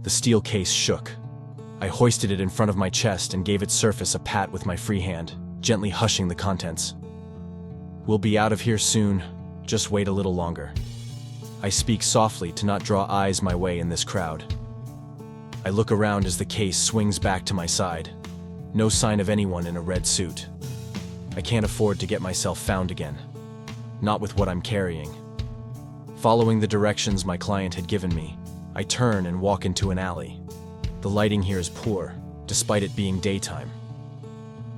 The steel case shook. I hoisted it in front of my chest and gave its surface a pat with my free hand, gently hushing the contents. "We'll be out of here soon. Just wait a little longer." I speak softly to not draw eyes my way in this crowd. I look around as the case swings back to my side. No sign of anyone in a red suit. I can't afford to get myself found again. Not with what I'm carrying. Following the directions my client had given me, I turn and walk into an alley. The lighting here is poor, despite it being daytime.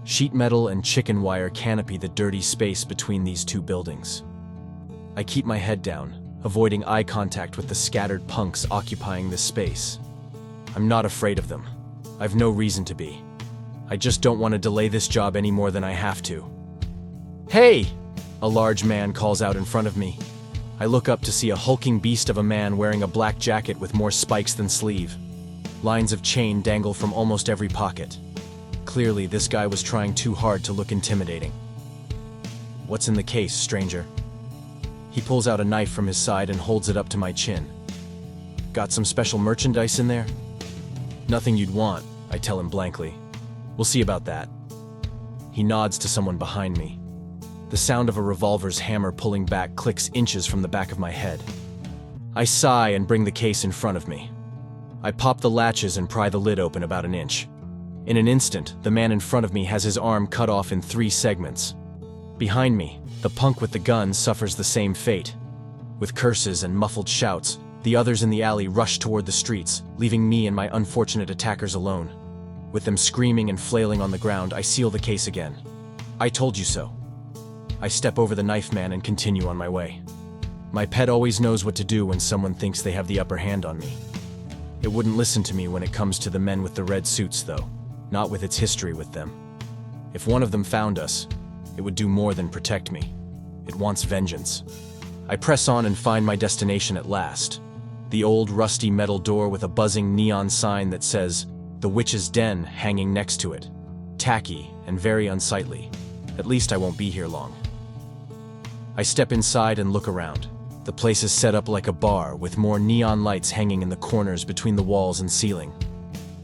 Sheet metal and chicken wire canopy the dirty space between these two buildings. I keep my head down, avoiding eye contact with the scattered punks occupying this space. I'm not afraid of them. I've no reason to be. I just don't want to delay this job any more than I have to. "Hey!" A large man calls out in front of me. I look up to see a hulking beast of a man wearing a black jacket with more spikes than sleeve. Lines of chain dangle from almost every pocket. Clearly, this guy was trying too hard to look intimidating. "What's in the case, stranger?" He pulls out a knife from his side and holds it up to my chin. "Got some special merchandise in there?" "Nothing you'd want," I tell him blankly. "We'll see about that." He nods to someone behind me. The sound of a revolver's hammer pulling back clicks inches from the back of my head. I sigh and bring the case in front of me. I pop the latches and pry the lid open about an inch. In an instant, the man in front of me has his arm cut off in 3 segments. Behind me, the punk with the gun suffers the same fate. With curses and muffled shouts, the others in the alley rush toward the streets, leaving me and my unfortunate attackers alone. With them screaming and flailing on the ground, I seal the case again. "I told you so." I step over the knife man and continue on my way. My pet always knows what to do when someone thinks they have the upper hand on me. It wouldn't listen to me when it comes to the men with the red suits, though, not with its history with them. If one of them found us, it would do more than protect me. It wants vengeance. I press on and find my destination at last. The old rusty metal door with a buzzing neon sign that says, "The Witch's Den," hanging next to it. Tacky and very unsightly. At least I won't be here long. I step inside and look around. The place is set up like a bar, with more neon lights hanging in the corners between the walls and ceiling.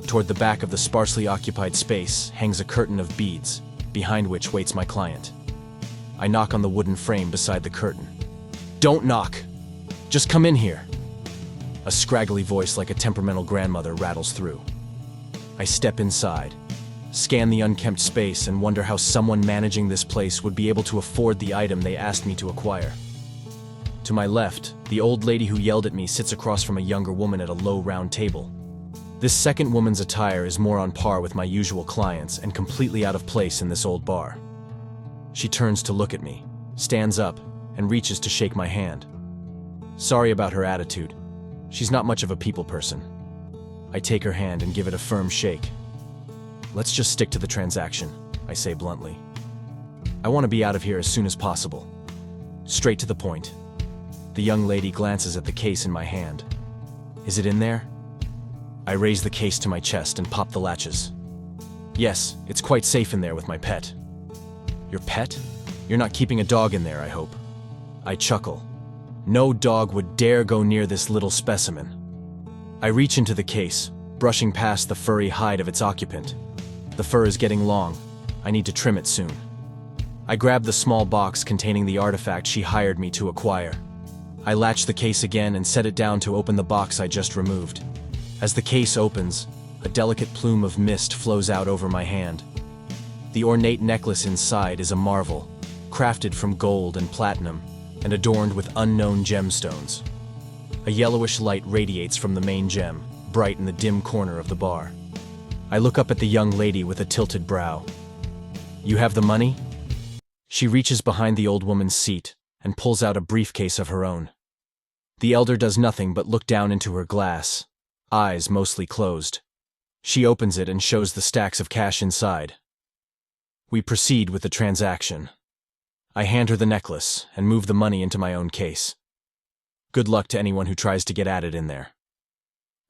Toward the back of the sparsely occupied space hangs a curtain of beads, behind which waits my client. I knock on the wooden frame beside the curtain. "Don't knock! Just come in here!" A scraggly voice like a temperamental grandmother rattles through. I step inside, scan the unkempt space, and wonder how someone managing this place would be able to afford the item they asked me to acquire. To my left, the old lady who yelled at me sits across from a younger woman at a low round table. This second woman's attire is more on par with my usual clients and completely out of place in this old bar. She turns to look at me, stands up, and reaches to shake my hand. Sorry about her attitude. She's not much of a people person. I take her hand and give it a firm shake. "Let's just stick to the transaction," I say bluntly. "I want to be out of here as soon as possible." Straight to the point. The young lady glances at the case in my hand. "Is it in there?" I raise the case to my chest and pop the latches. "Yes, it's quite safe in there with my pet." "Your pet? You're not keeping a dog in there, I hope." I chuckle. No dog would dare go near this little specimen. I reach into the case, brushing past the furry hide of its occupant. The fur is getting long. I need to trim it soon. I grab the small box containing the artifact she hired me to acquire. I latch the case again and set it down to open the box I just removed. As the case opens, a delicate plume of mist flows out over my hand. The ornate necklace inside is a marvel, crafted from gold and platinum, and adorned with unknown gemstones. A yellowish light radiates from the main gem, bright in the dim corner of the bar. I look up at the young lady with a tilted brow. "You have the money?" She reaches behind the old woman's seat and pulls out a briefcase of her own. The elder does nothing but look down into her glass, eyes mostly closed. She opens it and shows the stacks of cash inside. We proceed with the transaction. I hand her the necklace and move the money into my own case. Good luck to anyone who tries to get at it in there.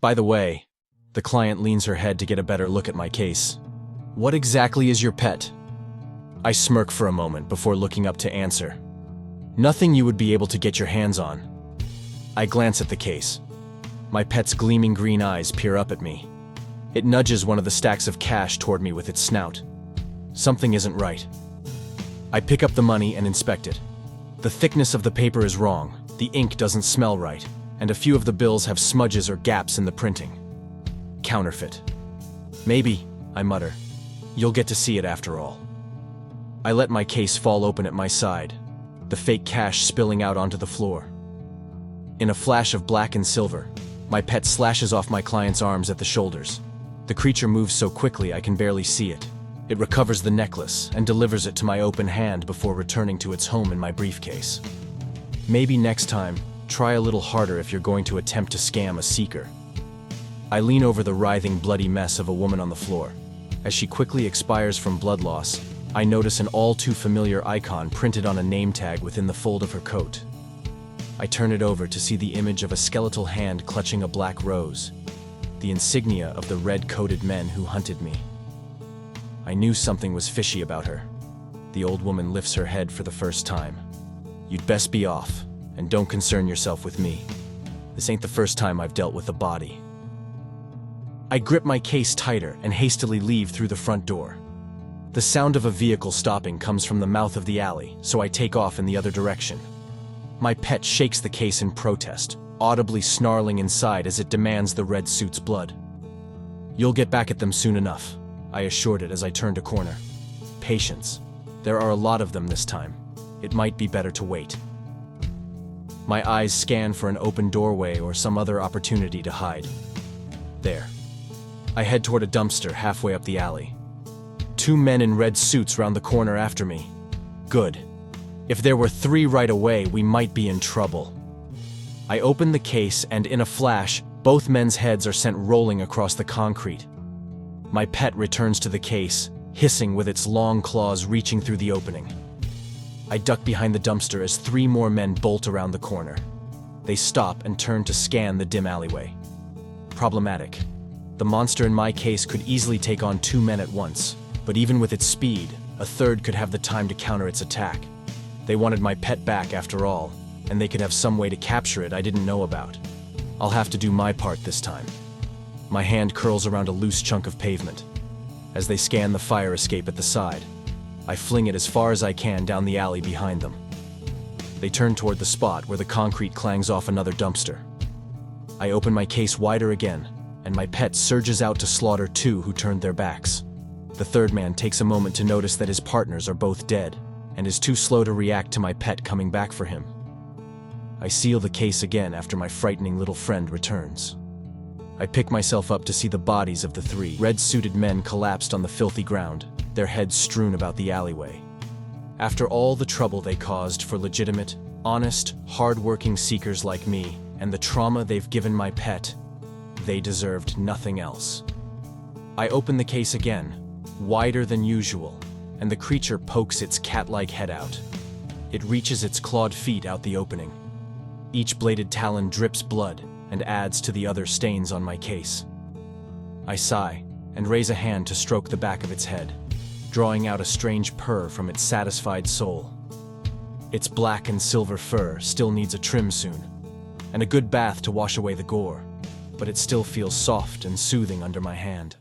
By the way, the client leans her head to get a better look at my case. "What exactly is your pet?" I smirk for a moment before looking up to answer. "Nothing you would be able to get your hands on." I glance at the case. My pet's gleaming green eyes peer up at me. It nudges one of the stacks of cash toward me with its snout. Something isn't right. I pick up the money and inspect it. The thickness of the paper is wrong, the ink doesn't smell right, and a few of the bills have smudges or gaps in the printing. Counterfeit. Maybe, I mutter. You'll get to see it after all. I let my case fall open at my side, the fake cash spilling out onto the floor. In a flash of black and silver, my pet slashes off my client's arms at the shoulders. The creature moves so quickly I can barely see it. It recovers the necklace and delivers it to my open hand before returning to its home in my briefcase. Maybe next time, try a little harder if you're going to attempt to scam a seeker. I lean over the writhing, bloody mess of a woman on the floor. As she quickly expires from blood loss, I notice an all-too-familiar icon printed on a name tag within the fold of her coat. I turn it over to see the image of a skeletal hand clutching a black rose, the insignia of the red-coated men who hunted me. I knew something was fishy about her. The old woman lifts her head for the first time. You'd best be off, and don't concern yourself with me. This ain't the first time I've dealt with a body. I grip my case tighter and hastily leave through the front door. The sound of a vehicle stopping comes from the mouth of the alley, so I take off in the other direction. My pet shakes the case in protest, audibly snarling inside as it demands the red suit's blood. You'll get back at them soon enough, I assured it as I turned a corner. Patience. There are a lot of them this time. It might be better to wait. My eyes scan for an open doorway or some other opportunity to hide. There. I head toward a dumpster halfway up the alley. 2 men in red suits round the corner after me. Good. If there were 3 right away, we might be in trouble. I open the case and in a flash, both men's heads are sent rolling across the concrete. My pet returns to the case, hissing with its long claws reaching through the opening. I duck behind the dumpster as 3 more men bolt around the corner. They stop and turn to scan the dim alleyway. Problematic. The monster in my case could easily take on 2 men at once, but even with its speed, a third could have the time to counter its attack. They wanted my pet back after all, and they could have some way to capture it I didn't know about. I'll have to do my part this time. My hand curls around a loose chunk of pavement. As they scan the fire escape at the side, I fling it as far as I can down the alley behind them. They turn toward the spot where the concrete clangs off another dumpster. I open my case wider again, and my pet surges out to slaughter 2 who turned their backs. The third man takes a moment to notice that his partners are both dead, and is too slow to react to my pet coming back for him. I seal the case again after my frightening little friend returns. I pick myself up to see the bodies of the 3 red-suited men collapsed on the filthy ground, their heads strewn about the alleyway. After all the trouble they caused for legitimate, honest, hard-working seekers like me, and the trauma they've given my pet, they deserved nothing else. I open the case again, wider than usual, and the creature pokes its cat-like head out. It reaches its clawed feet out the opening. Each bladed talon drips blood and adds to the other stains on my case. I sigh and raise a hand to stroke the back of its head, drawing out a strange purr from its satisfied soul. Its black and silver fur still needs a trim soon, and a good bath to wash away the gore, but it still feels soft and soothing under my hand.